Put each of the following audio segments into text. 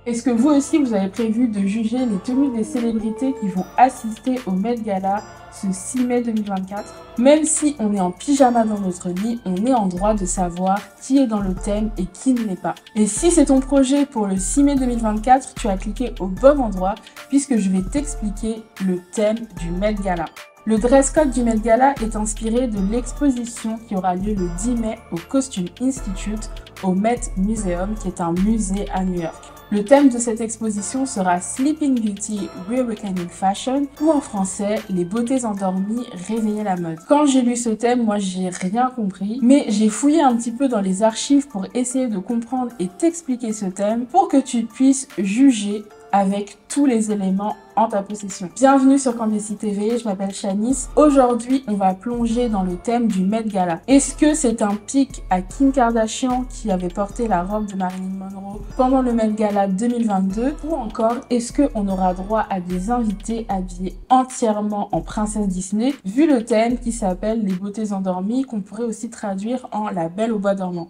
Est-ce que vous aussi, vous avez prévu de juger les tenues des célébrités qui vont assister au Met Gala ce 6 mai 2024? Même si on est en pyjama dans notre lit, on est en droit de savoir qui est dans le thème et qui ne l'est pas. Et si c'est ton projet pour le 6 mai 2024, tu as cliqué au bon endroit puisque je vais t'expliquer le thème du Met Gala. Le dress code du Met Gala est inspiré de l'exposition qui aura lieu le 10 mai au Costume Institute au Met Museum, qui est un musée à New York. Le thème de cette exposition sera Sleeping Beauty Reawakening Fashion, ou en français, les beautés endormies réveiller la mode. Quand j'ai lu ce thème, moi j'ai rien compris, mais j'ai fouillé un petit peu dans les archives pour essayer de comprendre et t'expliquer ce thème pour que tu puisses juger avec tous les éléments en ta possession. Bienvenue sur Candessi TV, je m'appelle Shanice. Aujourd'hui, on va plonger dans le thème du Met Gala. Est-ce que c'est un pic à Kim Kardashian qui avait porté la robe de Marilyn Monroe pendant le Met Gala 2022? Ou encore, est-ce qu'on aura droit à des invités habillés entièrement en princesse Disney, vu le thème qui s'appelle les beautés endormies, qu'on pourrait aussi traduire en la Belle au bois dormant?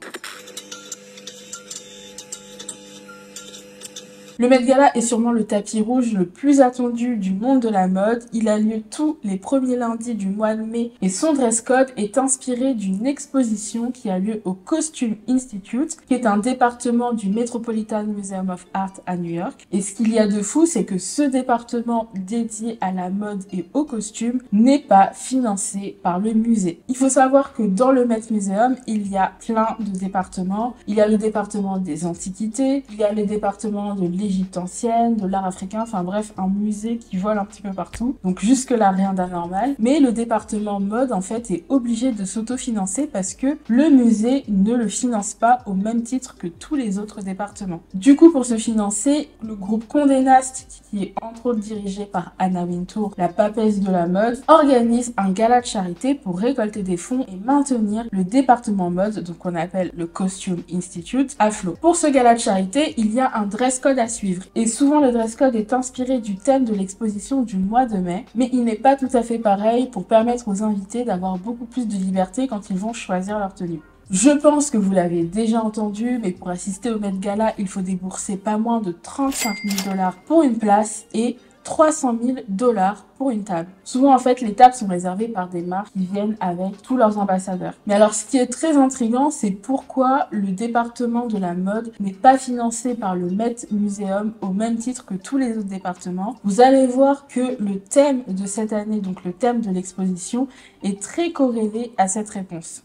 Le Met Gala est sûrement le tapis rouge le plus attendu du monde de la mode. Il a lieu tous les premiers lundis du mois de mai et son dress code est inspiré d'une exposition qui a lieu au Costume Institute, qui est un département du Metropolitan Museum of Art à New York. Et ce qu'il y a de fou, c'est que ce département dédié à la mode et aux costumes n'est pas financé par le musée. Il faut savoir que dans le Met Museum, il y a plein de départements. Il y a le département des antiquités, il y a le département de l'Égypte ancienne, de l'art africain, enfin bref, un musée qui vole un petit peu partout. Donc jusque-là, rien d'anormal. Mais le département mode, en fait, est obligé de s'autofinancer parce que le musée ne le finance pas au même titre que tous les autres départements. Du coup, pour se financer, le groupe Condé Nast, qui est entre autres dirigé par Anna Wintour, la papesse de la mode, organise un gala de charité pour récolter des fonds et maintenir le département mode, donc qu'on appelle le Costume Institute, à flot. Pour ce gala de charité, il y a un dress code à suivre. Et souvent, le dress code est inspiré du thème de l'exposition du mois de mai, mais il n'est pas tout à fait pareil pour permettre aux invités d'avoir beaucoup plus de liberté quand ils vont choisir leur tenue. Je pense que vous l'avez déjà entendu, mais pour assister au Met Gala, il faut débourser pas moins de 35 000 $ pour une place et 300 000 $ pour une table. Souvent, en fait, les tables sont réservées par des marques qui viennent avec tous leurs ambassadeurs. Mais alors, ce qui est très intriguant, c'est pourquoi le département de la mode n'est pas financé par le Met Museum au même titre que tous les autres départements. Vous allez voir que le thème de cette année, donc le thème de l'exposition, est très corrélé à cette réponse.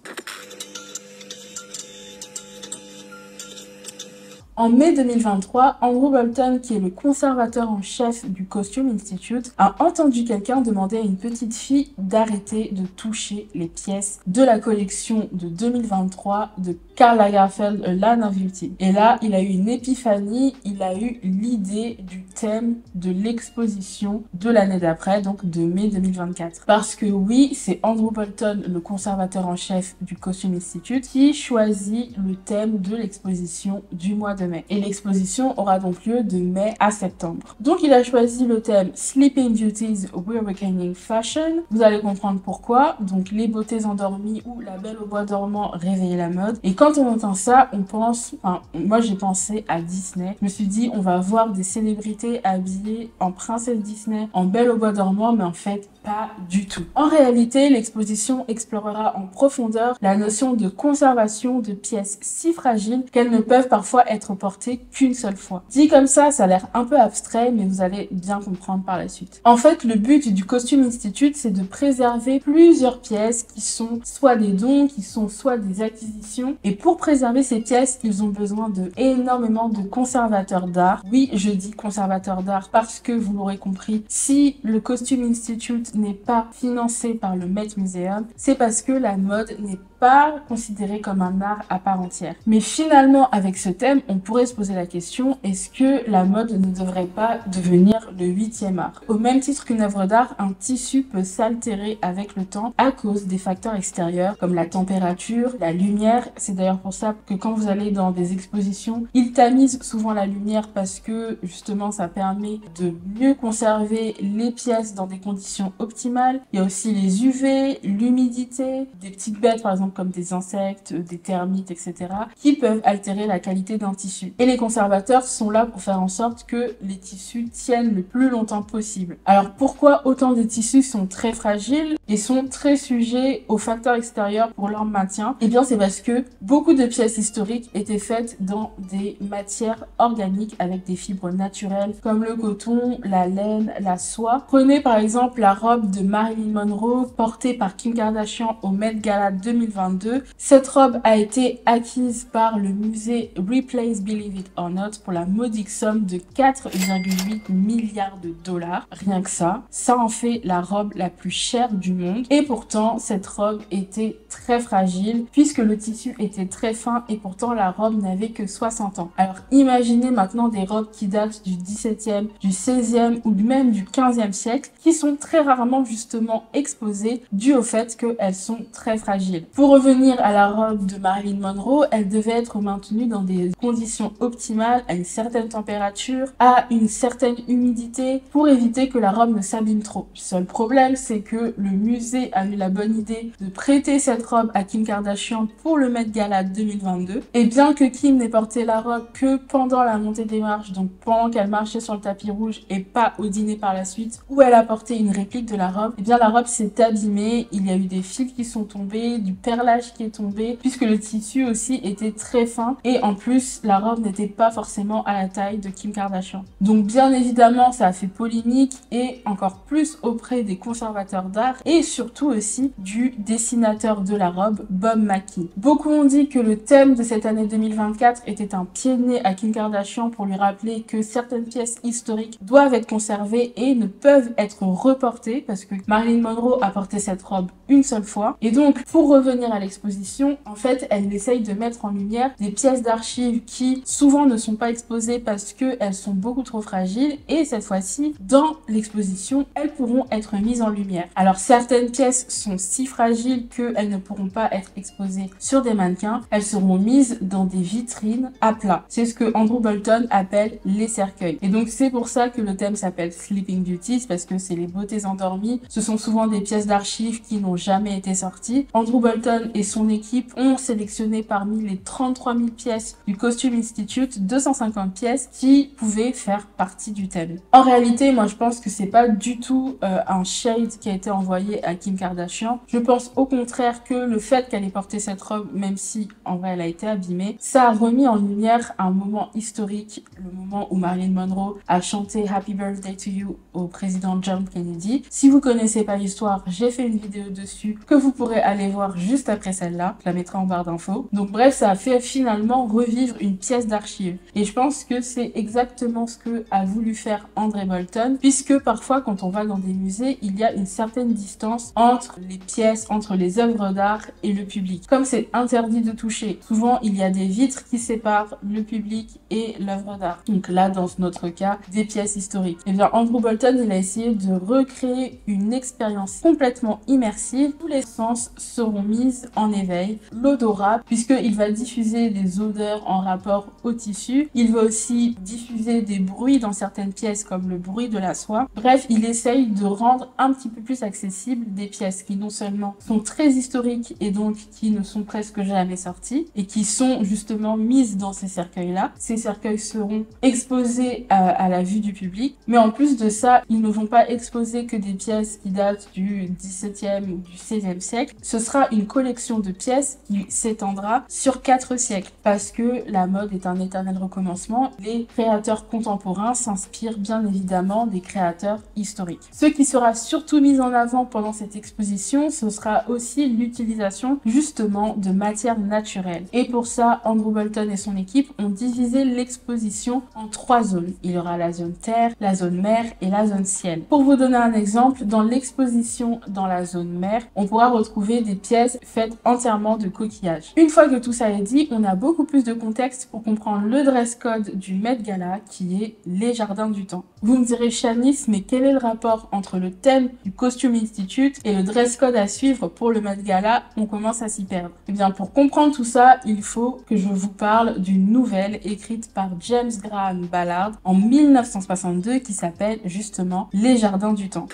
En mai 2023, Andrew Bolton, qui est le conservateur en chef du Costume Institute, a entendu quelqu'un demander à une petite fille d'arrêter de toucher les pièces de la collection de 2023 de Karl Lagerfeld, A Land of Beauty. Et là, il a eu une épiphanie, il a eu l'idée du thème de l'exposition de l'année d'après, donc de mai 2024. Parce que oui, c'est Andrew Bolton, le conservateur en chef du Costume Institute, qui choisit le thème de l'exposition du mois de mai. Et l'exposition aura donc lieu de mai à septembre. Donc il a choisi le thème Sleeping Beauties Reawakening Fashion. Vous allez comprendre pourquoi. Donc les beautés endormies ou la Belle au bois dormant réveiller la mode. Et quand on entend ça, on pense, enfin moi j'ai pensé à Disney. Je me suis dit on va voir des célébrités habillées en princesse Disney, en Belle au bois dormant, mais en fait pas du tout. En réalité, l'exposition explorera en profondeur la notion de conservation de pièces si fragiles qu'elles ne peuvent parfois être portées qu'une seule fois. Dit comme ça a l'air un peu abstrait, mais vous allez bien comprendre par la suite. En fait, le but du Costume Institute, c'est de préserver plusieurs pièces qui sont soit des dons, qui sont soit des acquisitions. Et pour préserver ces pièces, ils ont besoin de énormément de conservateurs d'art. Oui, je dis conservateurs d'art parce que vous l'aurez compris, si le Costume Institute n'est pas financé par le Met Museum, c'est parce que la mode n'est pas considérée comme un art à part entière. Mais finalement, avec ce thème, on pourrait se poser la question, est-ce que la mode ne devrait pas devenir le 8e art? Au même titre qu'une œuvre d'art, un tissu peut s'altérer avec le temps à cause des facteurs extérieurs comme la température, la lumière. C'est d'ailleurs pour ça que quand vous allez dans des expositions, ils tamisent souvent la lumière parce que justement ça permet de mieux conserver les pièces dans des conditions optimales. Il y a aussi les UV, l'humidité, des petites bêtes par exemple comme des insectes, des termites, etc. qui peuvent altérer la qualité d'un tissu. Et les conservateurs sont là pour faire en sorte que les tissus tiennent le plus longtemps possible. Alors pourquoi autant de tissus sont très fragiles et sont très sujets aux facteurs extérieurs pour leur maintien? Eh bien c'est parce que beaucoup de pièces historiques étaient faites dans des matières organiques avec des fibres naturelles comme le coton, la laine, la soie. Prenez par exemple la robe de Marilyn Monroe portée par Kim Kardashian au Met Gala 2022. Cette robe a été acquise par le musée Replace Believe It or Not pour la modique somme de 4,8 milliards de dollars. Rien que ça en fait la robe la plus chère du monde. Et pourtant, cette robe était très fragile puisque le tissu était très fin et pourtant la robe n'avait que 60 ans. Alors imaginez maintenant des robes qui datent du 17e, du 16e ou même du 15e siècle qui sont très rarement justement exposées dû au fait qu'elles sont très fragiles. Pour revenir à la robe de Marilyn Monroe, elle devait être maintenue dans des conditions optimales, à une certaine température, à une certaine humidité pour éviter que la robe ne s'abîme trop. Le seul problème, c'est que le musée a eu la bonne idée de prêter cette robe à Kim Kardashian pour le Met Gala 2022. Et bien que Kim n'ait porté la robe que pendant la montée des marches, donc pendant qu'elle marchait sur le tapis rouge et pas au dîner par la suite, où elle a porté une réplique de la robe, et bien la robe s'est abîmée, il y a eu des fils qui sont tombés, du perlage qui est tombé, puisque le tissu aussi était très fin et en plus la robe n'était pas forcément à la taille de Kim Kardashian. Donc bien évidemment ça a fait polémique et encore plus auprès des conservateurs d'art et surtout aussi du dessinateur de la robe, Bob Mackie. Beaucoup ont dit que le thème de cette année 2024 était un pied de nez à Kim Kardashian pour lui rappeler que certaines pièces historiques doivent être conservées et ne peuvent être reportées parce que Marilyn Monroe a porté cette robe une seule fois. Et donc pour revenir à l'exposition, en fait elle essaye de mettre en lumière des pièces d'archives qui souvent ne sont pas exposées parce qu'elles sont beaucoup trop fragiles et cette fois-ci dans l'exposition elles pourront être mises en lumière. Alors certaines pièces sont si fragiles qu'elles ne pourront pas être exposées sur des mannequins, elles seront mises dans des vitrines à plat. C'est ce que Andrew Bolton appelle les cercueils. Et donc c'est pour ça que le thème s'appelle Sleeping Beauties parce que c'est les beautés endormies. Ce sont souvent des pièces d'archives qui n'ont jamais été sorties. Andrew Bolton et son équipe ont sélectionné parmi les 33 000 pièces du Costume Institute 250 pièces qui pouvaient faire partie du thème. En réalité, moi je pense que c'est pas du tout un shade qui a été envoyé à Kim Kardashian. Je pense au contraire que le fait qu'elle ait porté cette robe, même si en vrai elle a été abîmée, ça a remis en lumière un moment historique, le moment où Marilyn Monroe a chanté Happy Birthday to You au président John Kennedy. Si vous connaissez pas l'histoire, j'ai fait une vidéo dessus que vous pourrez aller voir juste après celle-là. Je la mettrai en barre d'infos. Donc bref, ça a fait finalement revivre une pièce d'archive. Et je pense que c'est exactement ce que a voulu faire Andrew Bolton, puisque parfois quand on va dans des musées, il y a une certaine distance entre les pièces, entre les œuvres d'art et le public. Comme c'est interdit de toucher, souvent il y a des vitres qui séparent le public et l'œuvre d'art. Donc là, dans notre cas, des pièces historiques. Et bien Andrew Bolton, il a essayé de recréer une expérience complètement immersive. Tous les sens seront mis en éveil. L'odorat, puisqu'il va diffuser des odeurs en rapport au tissu. Il va aussi diffuser des bruits dans certaines pièces comme le bruit de la soie. Bref, il essaye de rendre un petit peu plus accessible des pièces qui non seulement sont très historiques et donc qui ne sont presque jamais sorties et qui sont justement mises dans ces cercueils-là. Ces cercueils seront exposés à la vue du public, mais en plus de ça, ils ne vont pas exposer que des pièces qui datent du 17e ou du 16e siècle. Ce sera une collection de pièces qui s'étendra sur 4 siècles parce que la mode est un éternel recommencement. Les créateurs contemporains s'inspirent bien évidemment des créateurs historiques. Ce qui sera surtout mis en avant pendant cette exposition, ce sera aussi l'utilisation justement de matières naturelles. Et pour ça, Andrew Bolton et son équipe ont divisé l'exposition en 3 zones. Il y aura la zone terre, la zone mer et la zone ciel. Pour vous donner un exemple, dans l'exposition dans la zone mer, on pourra retrouver des pièces faites entièrement de coquillages. Une fois que tout ça est dit, on a beaucoup plus de contexte pour comprendre le dress code du Met Gala qui est les Jardins du Temps. Vous me direz Shanice, mais quel est le rapport entre le thème du Costume Institute et le dress code à suivre pour le Met Gala? On commence à s'y perdre. Eh bien, pour comprendre tout ça, il faut que je vous parle d'une nouvelle écrite par James Graham Ballard en 1962 qui s'appelle justement Les Jardins du Temps.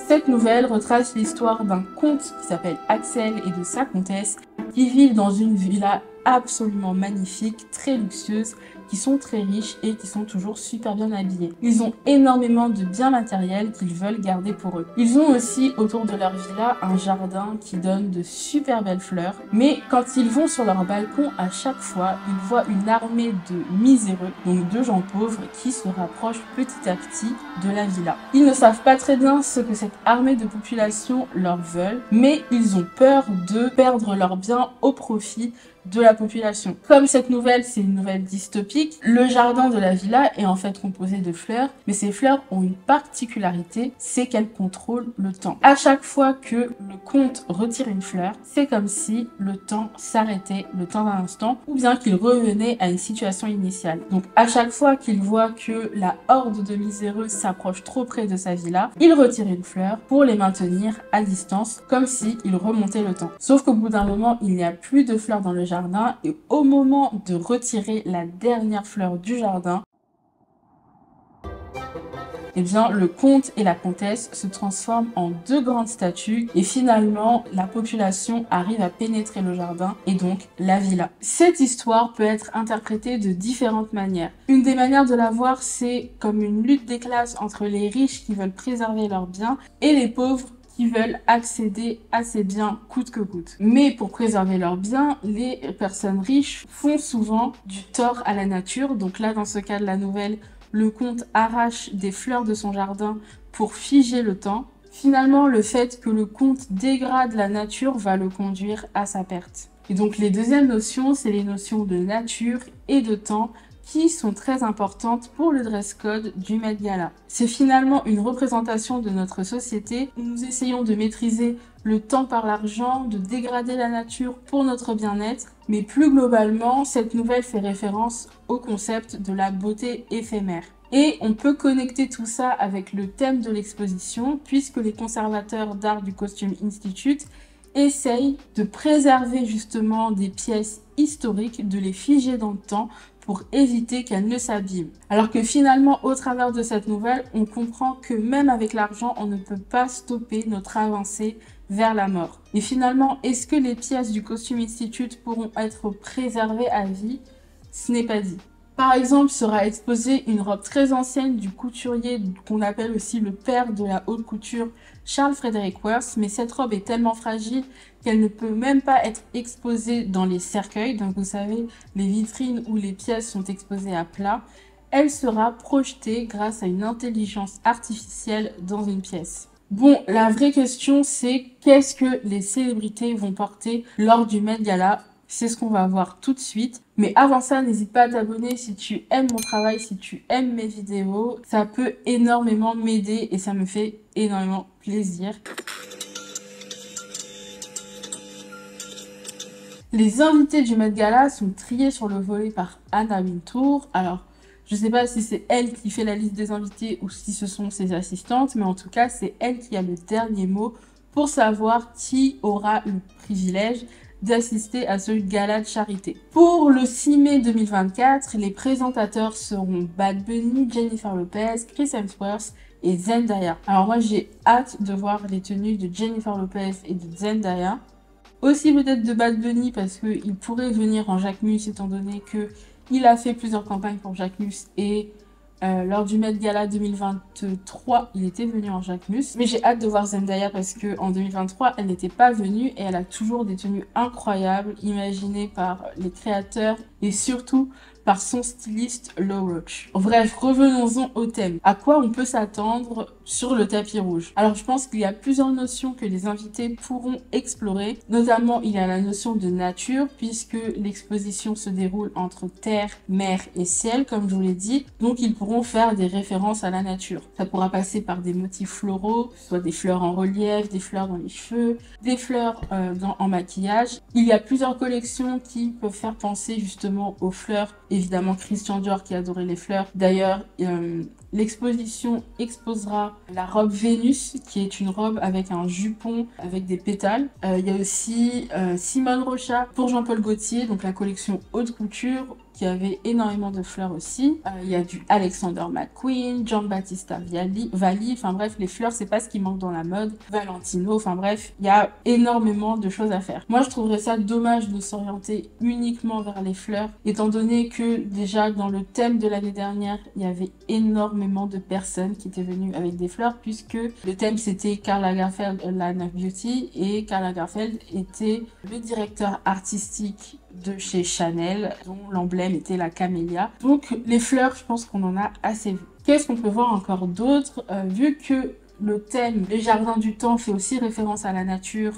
Cette nouvelle retrace l'histoire d'un comte qui s'appelle Axel et de sa comtesse qui vivent dans une villa absolument magnifique, très luxueuse, qui sont très riches et qui sont toujours super bien habillés. Ils ont énormément de biens matériels qu'ils veulent garder pour eux. Ils ont aussi autour de leur villa un jardin qui donne de super belles fleurs, mais quand ils vont sur leur balcon, à chaque fois, ils voient une armée de miséreux, donc de gens pauvres, qui se rapprochent petit à petit de la villa. Ils ne savent pas très bien ce que cette armée de population leur veulent, mais ils ont peur de perdre leurs biens au profit de la population. Comme cette nouvelle, c'est une nouvelle dystopique, le jardin de la villa est en fait composé de fleurs, mais ces fleurs ont une particularité, c'est qu'elles contrôlent le temps. À chaque fois que le comte retire une fleur, c'est comme si le temps s'arrêtait, le temps d'un instant, ou bien qu'il revenait à une situation initiale. Donc à chaque fois qu'il voit que la horde de miséreux s'approche trop près de sa villa, il retire une fleur pour les maintenir à distance, comme s'il remontait le temps. Sauf qu'au bout d'un moment, il n'y a plus de fleurs dans le jardin, et au moment de retirer la dernière fleur du jardin, eh bien, le comte et la comtesse se transforment en deux grandes statues et finalement, la population arrive à pénétrer le jardin et donc la villa. Cette histoire peut être interprétée de différentes manières. Une des manières de la voir, c'est comme une lutte des classes entre les riches qui veulent préserver leurs biens et les pauvres qui veulent accéder à ces biens coûte que coûte. Mais pour préserver leurs biens, les personnes riches font souvent du tort à la nature. Donc là, dans ce cas de la nouvelle, le comte arrache des fleurs de son jardin pour figer le temps. Finalement, le fait que le comte dégrade la nature va le conduire à sa perte. Et donc les deuxièmes notions, c'est les notions de nature et de temps qui sont très importantes pour le dress code du Met Gala. C'est finalement une représentation de notre société où nous essayons de maîtriser le temps par l'argent, de dégrader la nature pour notre bien-être, mais plus globalement, cette nouvelle fait référence au concept de la beauté éphémère. Et on peut connecter tout ça avec le thème de l'exposition, puisque les conservateurs d'art du Costume Institute essayent de préserver justement des pièces historiques, de les figer dans le temps pour éviter qu'elles ne s'abîment. Alors que finalement, au travers de cette nouvelle, on comprend que même avec l'argent, on ne peut pas stopper notre avancée vers la mort. Et finalement, est-ce que les pièces du Costume Institute pourront être préservées à vie? Ce n'est pas dit. Par exemple, sera exposée une robe très ancienne du couturier qu'on appelle aussi le père de la haute couture, Charles Frederick Worth, mais cette robe est tellement fragile qu'elle ne peut même pas être exposée dans les cercueils. Donc vous savez, les vitrines où les pièces sont exposées à plat. Elle sera projetée grâce à une intelligence artificielle dans une pièce. Bon, la vraie question c'est qu'est-ce que les célébrités vont porter lors du Met Gala? C'est ce qu'on va voir tout de suite. Mais avant ça, n'hésite pas à t'abonner si tu aimes mon travail, si tu aimes mes vidéos. Ça peut énormément m'aider et ça me fait énormément plaisir. Les invités du Met Gala sont triés sur le volet par Anna Wintour. Alors, je ne sais pas si c'est elle qui fait la liste des invités ou si ce sont ses assistantes, mais en tout cas, c'est elle qui a le dernier mot pour savoir qui aura le privilège d'assister à ce gala de charité. Pour le 6 mai 2024, les présentateurs seront Bad Bunny, Jennifer Lopez, Chris Hemsworth et Zendaya. Alors moi j'ai hâte de voir les tenues de Jennifer Lopez et de Zendaya. Aussi peut-être de Bad Bunny parce qu'il pourrait venir en Jacquemus étant donné que il a fait plusieurs campagnes pour Jacquemus et lors du Met Gala 2023, il était venu en Jacquemus. Mais j'ai hâte de voir Zendaya parce que en 2023, elle n'était pas venue et elle a toujours des tenues incroyables, imaginées par les créateurs et surtout par son styliste Low Roach. Bref, revenons-en au thème. À quoi on peut s'attendre sur le tapis rouge? Alors je pense qu'il y a plusieurs notions que les invités pourront explorer. Notamment, il y a la notion de nature, puisque l'exposition se déroule entre terre, mer et ciel, comme je vous l'ai dit. Donc ils pourront faire des références à la nature. Ça pourra passer par des motifs floraux, soit des fleurs en relief, des fleurs dans les cheveux, des fleurs en maquillage. Il y a plusieurs collections qui peuvent faire penser justement aux fleurs. Évidemment, Christian Dior qui adorait les fleurs. D'ailleurs, l'exposition exposera la robe Vénus, qui est une robe avec un jupon avec des pétales. Il y a aussi Simone Rocha pour Jean-Paul Gaultier, donc la collection haute couture, qui avait énormément de fleurs aussi. Il y a du Alexander McQueen, Giambattista Valli, enfin bref, les fleurs, c'est pas ce qui manque dans la mode. Valentino, enfin bref, il y a énormément de choses à faire. Moi, je trouverais ça dommage de s'orienter uniquement vers les fleurs, étant donné que déjà dans le thème de l'année dernière, il y avait énormément de personnes qui étaient venues avec des fleurs, puisque le thème c'était Karl Lagerfeld, Line of Beauty, et Karl Lagerfeld était le directeur artistique de chez Chanel, dont l'emblème était la camélia. Donc les fleurs, je pense qu'on en a assez vu. Qu'est-ce qu'on peut voir encore d'autre? Vu que le thème, les jardins du temps, fait aussi référence à la nature,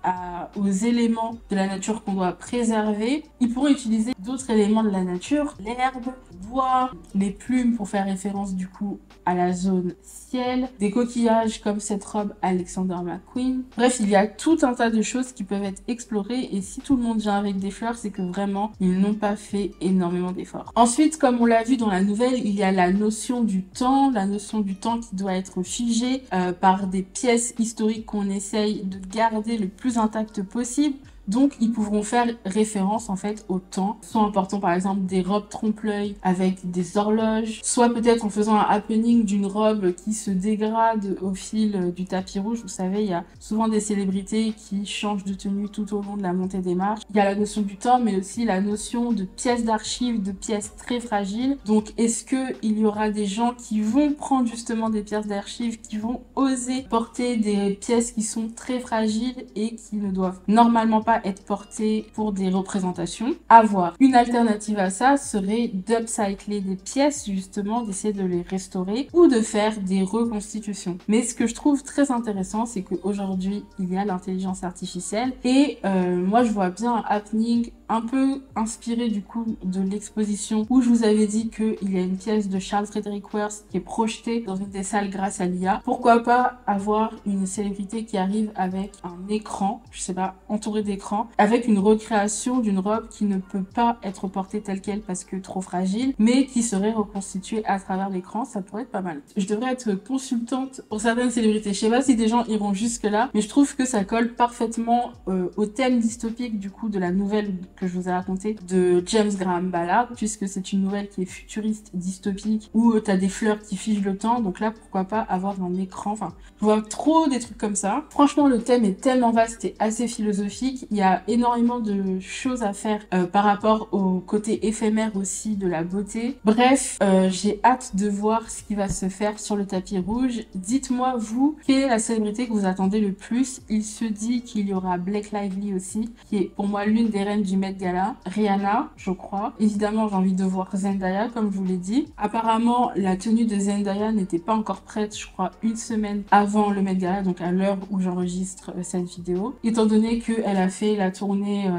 aux éléments de la nature qu'on doit préserver. Ils pourront utiliser d'autres éléments de la nature, l'herbe, le bois, les plumes pour faire référence du coup à la zone ciel, des coquillages comme cette robe Alexander McQueen. Bref, il y a tout un tas de choses qui peuvent être explorées et si tout le monde vient avec des fleurs, c'est que vraiment, ils n'ont pas fait énormément d'efforts. Ensuite, comme on l'a vu dans la nouvelle, il y a la notion du temps qui doit être figée par des pièces historiques qu'on essaye de garder le plus intact possible. Donc, ils pourront faire référence en fait au temps, soit en portant par exemple des robes trompe-l'œil avec des horloges, soit peut-être en faisant un happening d'une robe qui se dégrade au fil du tapis rouge. Vous savez, il y a souvent des célébrités qui changent de tenue tout au long de la montée des marches. Il y a la notion du temps, mais aussi la notion de pièces d'archives, de pièces très fragiles. Donc, est-ce qu'il y aura des gens qui vont prendre justement des pièces d'archives, qui vont oser porter des pièces qui sont très fragiles et qui ne doivent normalement pas être portées pour des représentations? À voir. Une alternative à ça serait d'upcycler des pièces, justement, d'essayer de les restaurer ou de faire des reconstitutions. Mais ce que je trouve très intéressant, c'est qu'aujourd'hui, il y a l'intelligence artificielle et moi, je vois bien un happening un peu inspiré du coup de l'exposition où je vous avais dit qu'il y a une pièce de Charles Frederick Worth qui est projetée dans une des salles grâce à l'IA. Pourquoi pas avoir une célébrité qui arrive avec un écran, je sais pas, entouré d'écran, avec une recréation d'une robe qui ne peut pas être portée telle quelle parce que trop fragile, mais qui serait reconstituée à travers l'écran. Ça pourrait être pas mal. Je devrais être consultante pour certaines célébrités. Je sais pas si des gens iront jusque là, mais je trouve que ça colle parfaitement au thème dystopique du coup de la nouvelle que je vous ai raconté de James Graham Ballard, puisque c'est une nouvelle qui est futuriste, dystopique, où t'as des fleurs qui figent le temps, donc là pourquoi pas avoir un écran, enfin je vois trop des trucs comme ça. Franchement le thème est tellement vaste et assez philosophique, il y a énormément de choses à faire par rapport au côté éphémère aussi de la beauté. Bref, j'ai hâte de voir ce qui va se faire sur le tapis rouge. Dites-moi vous, quelle est la célébrité que vous attendez le plus? Il se dit qu'il y aura Blake Lively aussi, qui est pour moi l'une des reines du Met Gala, Rihanna, je crois. Évidemment, j'ai envie de voir Zendaya, comme je vous l'ai dit. Apparemment, la tenue de Zendaya n'était pas encore prête, je crois, une semaine avant le Met Gala, donc à l'heure où j'enregistre cette vidéo. Étant donné qu'elle a fait la tournée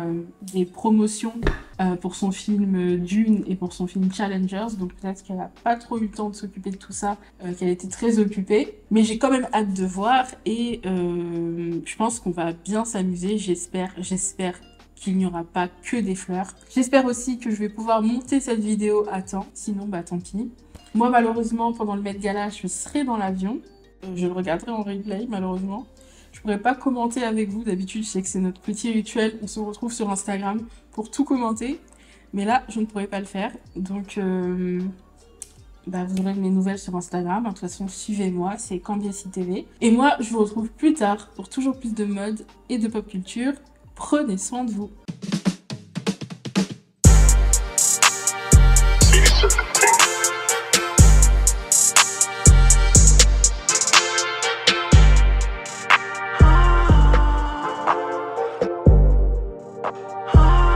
des promotions pour son film Dune et pour son film Challengers, donc peut-être qu'elle a pas trop eu le temps de s'occuper de tout ça, qu'elle était très occupée. Mais j'ai quand même hâte de voir et je pense qu'on va bien s'amuser, j'espère qu'il n'y aura pas que des fleurs. J'espère aussi que je vais pouvoir monter cette vidéo à temps, sinon bah tant pis. Moi malheureusement pendant le Met Gala je serai dans l'avion, je le regarderai en replay malheureusement. Je pourrais pas commenter avec vous, d'habitude je sais que c'est notre petit rituel, on se retrouve sur Instagram pour tout commenter, mais là je ne pourrais pas le faire, donc bah, vous aurez mes nouvelles sur Instagram. De toute façon, suivez-moi, c'est Cambiasi TV. Et moi, je vous retrouve plus tard pour toujours plus de mode et de pop culture. Prenez soin de vous. Ah